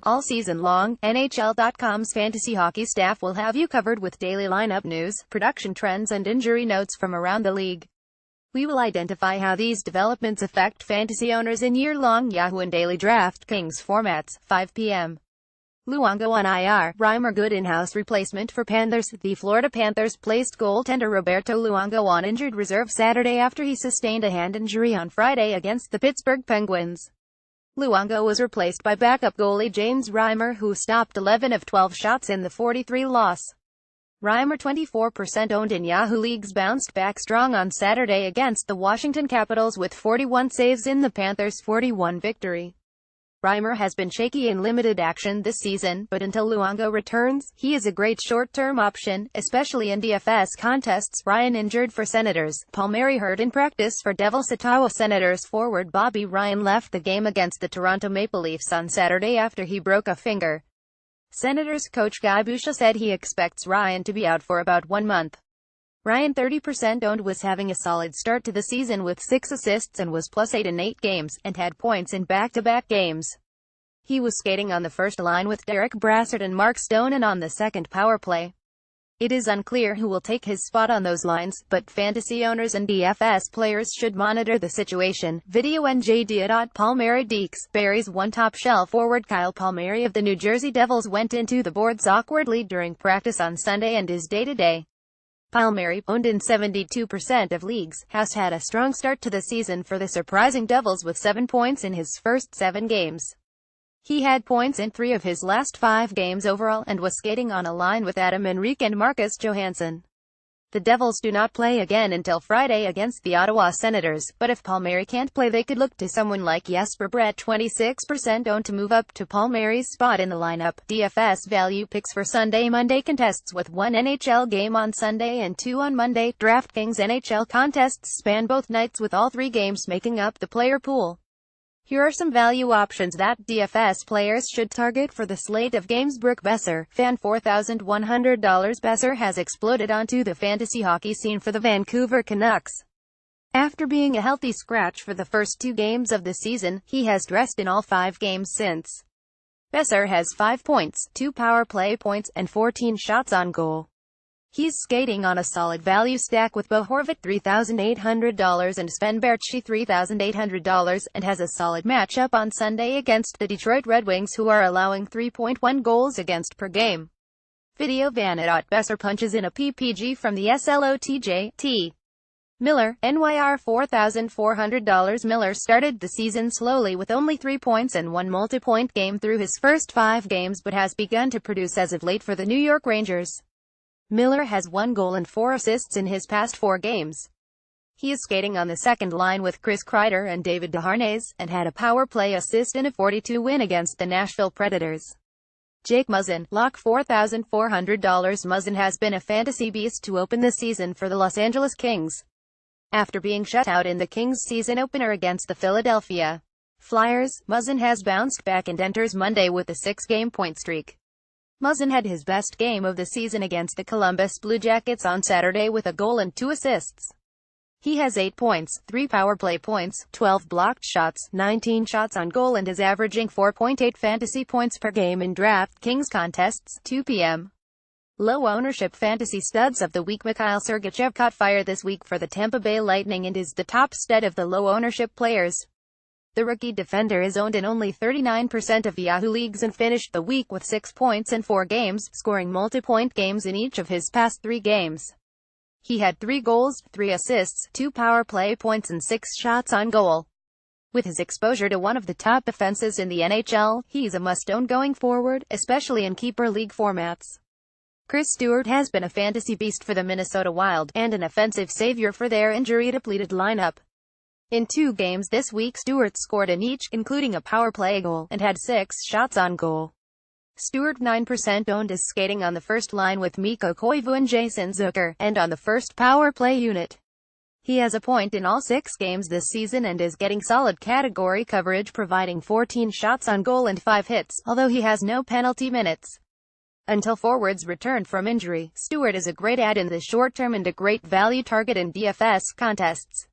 All season long, NHL.com's fantasy hockey staff will have you covered with daily lineup news, production trends and injury notes from around the league. We will identify how these developments affect fantasy owners in year-long Yahoo and daily DraftKings formats. 5 p.m. Luongo on IR, Reimer good in-house replacement for Panthers. The Florida Panthers placed goaltender Roberto Luongo on injured reserve Saturday after he sustained a hand injury on Friday against the Pittsburgh Penguins. Luongo was replaced by backup goalie James Reimer, who stopped 11 of 12 shots in the 43 loss. Reimer, 24% owned in Yahoo leagues, bounced back strong on Saturday against the Washington Capitals with 41 saves in the Panthers' 41 victory. Reimer has been shaky in limited action this season, but until Luongo returns, he is a great short-term option, especially in DFS contests. Ryan injured for Senators. Palmieri hurt in practice for Devils. Ottawa Senators forward Bobby Ryan left the game against the Toronto Maple Leafs on Saturday after he broke a finger. Senators coach Guy Boucher said he expects Ryan to be out for about 1 month. Ryan, 30% owned, was having a solid start to the season with 6 assists and was +8 in 8 games, and had points in back-to-back games. He was skating on the first line with Derek Brassard and Mark Stone and on the second power play. It is unclear who will take his spot on those lines, but fantasy owners and DFS players should monitor the situation. Video NJD. Palmieri Deeks. Barry's one top-shelf forward Kyle Palmieri of the New Jersey Devils went into the boards awkwardly during practice on Sunday and is day-to-day. Palmieri, owned in 72% of leagues, has had a strong start to the season for the surprising Devils with 7 points in his first 7 games. He had points in 3 of his last 5 games overall, and was skating on a line with Adam Henrique and Marcus Johansson. The Devils do not play again until Friday against the Ottawa Senators, but if Palmieri can't play, they could look to someone like Jesper Brett, 26% owned, to move up to Palmieri's spot in the lineup. DFS value picks for Sunday-Monday contests, with 1 NHL game on Sunday and 2 on Monday. DraftKings NHL contests span both nights, with all 3 games making up the player pool. Here are some value options that DFS players should target for the slate of games. Brooke Besser, fan, $4,100. Besser has exploded onto the fantasy hockey scene for the Vancouver Canucks. After being a healthy scratch for the first 2 games of the season, he has dressed in all 5 games since. Besser has 5 points, 2 power play points, and 14 shots on goal. He's skating on a solid value stack with Bo Horvat, $3,800, and Sven Baertschi, $3,800, and has a solid matchup on Sunday against the Detroit Red Wings, who are allowing 3.1 goals against per game. Video Vanadot. Besser punches in a PPG from the SLOTJ. T. Miller, NYR, $4,400. Miller started the season slowly with only 3 points and 1 multi-point game through his first 5 games, but has begun to produce as of late for the New York Rangers. Miller has 1 goal and 4 assists in his past 4 games. He is skating on the second line with Chris Kreider and David Desharnais, and had a power play assist in a 4-2 win against the Nashville Predators. Jake Muzzin, lock, $4,400. Muzzin has been a fantasy beast to open the season for the Los Angeles Kings. After being shut out in the Kings' season opener against the Philadelphia Flyers, Muzzin has bounced back and enters Monday with a 6-game point streak. Muzzin had his best game of the season against the Columbus Blue Jackets on Saturday with a goal and 2 assists. He has 8 points, 3 power play points, 12 blocked shots, 19 shots on goal, and is averaging 4.8 fantasy points per game in DraftKings contests. 2 p.m. Low ownership fantasy studs of the week. Mikhail Sergachev caught fire this week for the Tampa Bay Lightning and is the top stud of the low ownership players. The rookie defender is owned in only 39% of Yahoo leagues and finished the week with 6 points in 4 games, scoring multi-point games in each of his past 3 games. He had 3 goals, 3 assists, 2 power play points, and 6 shots on goal. With his exposure to one of the top defenses in the NHL, he's a must-own going forward, especially in keeper league formats. Chris Stewart has been a fantasy beast for the Minnesota Wild, and an offensive savior for their injury-depleted lineup. In 2 games this week, Stewart scored in each, including a power play goal, and had 6 shots on goal. Stewart, 9% owned, is skating on the first line with Mikko Koivu and Jason Zucker, and on the first power play unit. He has a point in all 6 games this season and is getting solid category coverage, providing 14 shots on goal and 5 hits, although he has no penalty minutes. Until forwards return from injury, Stewart is a great add in the short term and a great value target in DFS contests.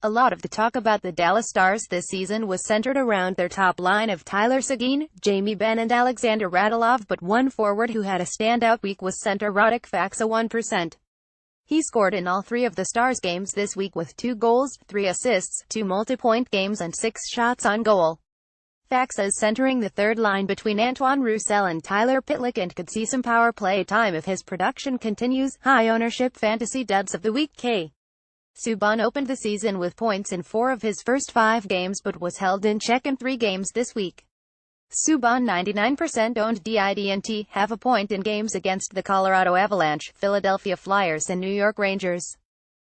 A lot of the talk about the Dallas Stars this season was centered around their top line of Tyler Seguin, Jamie Benn and Alexander Radulov, but one forward who had a standout week was center Radek Faksa 1%. He scored in all 3 of the Stars games this week with 2 goals, 3 assists, 2 multi-point games and 6 shots on goal. Faksa is centering the third line between Antoine Roussel and Tyler Pitlick and could see some power play time if his production continues. High ownership fantasy duds of the week. K. Subban opened the season with points in 4 of his first 5 games but was held in check in 3 games this week. Subban 99% owned didn't have a point in games against the Colorado Avalanche, Philadelphia Flyers and New York Rangers.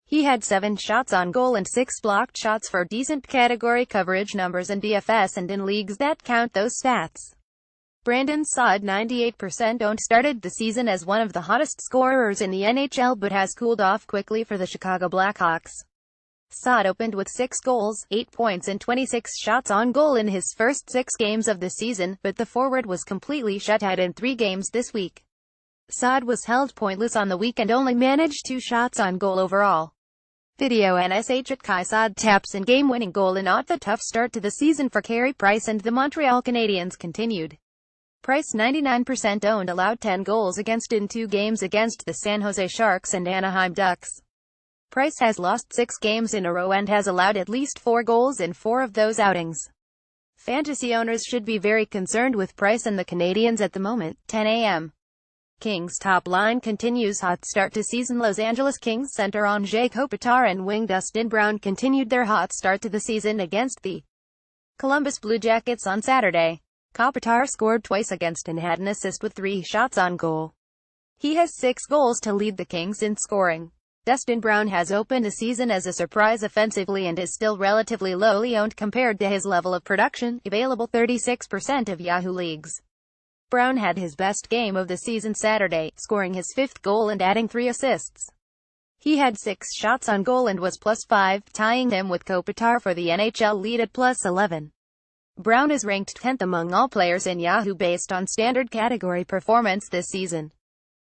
He had 7 shots on goal and 6 blocked shots for decent category coverage numbers in DFS and in leagues that count those stats. Brandon Saad 98% owned started the season as one of the hottest scorers in the NHL but has cooled off quickly for the Chicago Blackhawks. Saad opened with 6 goals, 8 points and 26 shots on goal in his first 6 games of the season, but the forward was completely shut out in 3 games this week. Saad was held pointless on the week and only managed 2 shots on goal overall. Video NSH at Kai Saad taps in game-winning goal in the tough start to the season for Carey Price and the Montreal Canadiens continued. Price 99% owned allowed 10 goals against in 2 games against the San Jose Sharks and Anaheim Ducks. Price has lost 6 games in a row and has allowed at least 4 goals in 4 of those outings. Fantasy owners should be very concerned with Price and the Canadiens at the moment. 10 a.m. Kings top line continues hot start to season. Los Angeles Kings center Anze Kopitar and wing Dustin Brown continued their hot start to the season against the Columbus Blue Jackets on Saturday. Kopitar scored twice against and had an assist with 3 shots on goal. He has 6 goals to lead the Kings in scoring. Dustin Brown has opened the season as a surprise offensively and is still relatively lowly owned compared to his level of production, available 36% of Yahoo leagues. Brown had his best game of the season Saturday, scoring his 5th goal and adding 3 assists. He had 6 shots on goal and was +5, tying him with Kopitar for the NHL lead at +11. Brown is ranked 10th among all players in Yahoo based on standard category performance this season.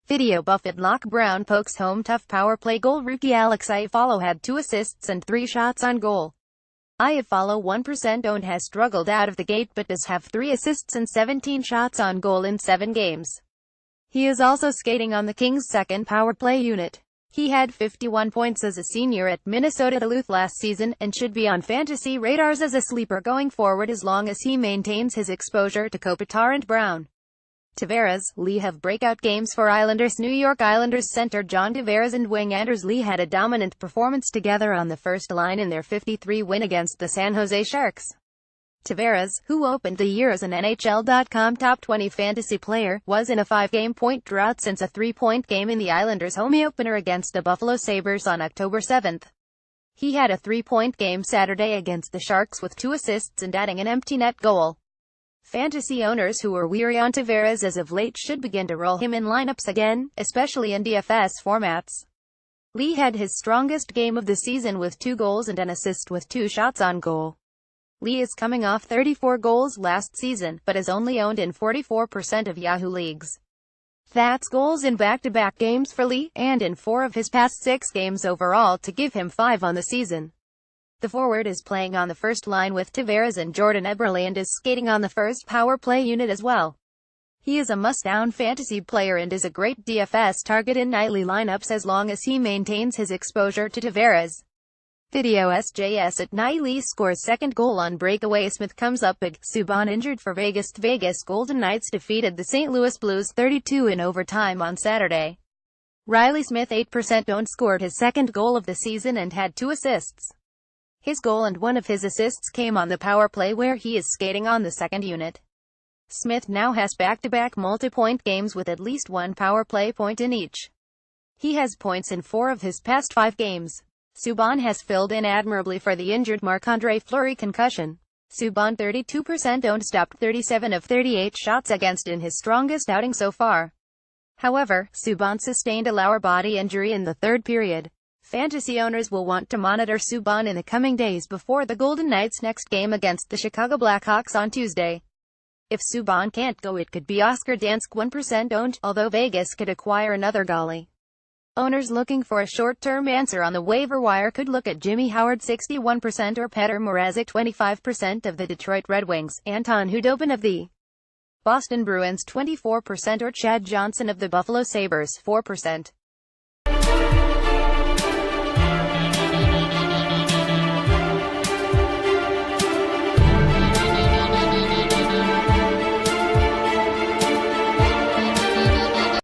Video buff at Lock Brown pokes home tough power play goal. Rookie Alex Iafallo had 2 assists and 3 shots on goal. Iafallo 1% owned has struggled out of the gate but does have 3 assists and 17 shots on goal in 7 games. He is also skating on the Kings' second power play unit. He had 51 points as a senior at Minnesota Duluth last season, and should be on fantasy radars as a sleeper going forward as long as he maintains his exposure to Kopitar and Brown. Tavares, Lee have breakout games for Islanders. New York Islanders center John Tavares and wing Anders Lee had a dominant performance together on the first line in their 53 win against the San Jose Sharks. Tavares, who opened the year as an NHL.com top 20 fantasy player, was in a 5-game point drought since a 3-point game in the Islanders' home opener against the Buffalo Sabres on October 7. He had a 3-point game Saturday against the Sharks with 2 assists and adding an empty net goal. Fantasy owners who were weary on Tavares as of late should begin to roll him in lineups again, especially in DFS formats. Lee had his strongest game of the season with 2 goals and an assist with 2 shots on goal. Lee is coming off 34 goals last season, but is only owned in 44% of Yahoo leagues. That's goals in back-to-back games for Lee, and in 4 of his past 6 games overall to give him 5 on the season. The forward is playing on the first line with Tavares and Jordan Eberle and is skating on the first power play unit as well. He is a must-own fantasy player and is a great DFS target in nightly lineups as long as he maintains his exposure to Tavares. Video SJS at night. Lee scores second goal on breakaway. Smith comes up big. Subban injured for Vegas. Vegas Golden Knights defeated the St. Louis Blues 32 in overtime on Saturday. Riley Smith 8% owned scored his second goal of the season and had 2 assists. His goal and 1 of his assists came on the power play where he is skating on the second unit. Smith now has back-to-back multi-point games with at least 1 power play point in each. He has points in 4 of his past 5 games. Subban has filled in admirably for the injured Marc-Andre Fleury concussion. Subban 32% owned stopped 37 of 38 shots against in his strongest outing so far. However, Subban sustained a lower body injury in the 3rd period. Fantasy owners will want to monitor Subban in the coming days before the Golden Knights' next game against the Chicago Blackhawks on Tuesday. If Subban can't go, it could be Oscar Dansk 1% owned, although Vegas could acquire another goalie. Owners looking for a short-term answer on the waiver wire could look at Jimmy Howard 61% or Petr Mrazek 25% of the Detroit Red Wings, Anton Khudobin of the Boston Bruins 24% or Chad Johnson of the Buffalo Sabres 4%.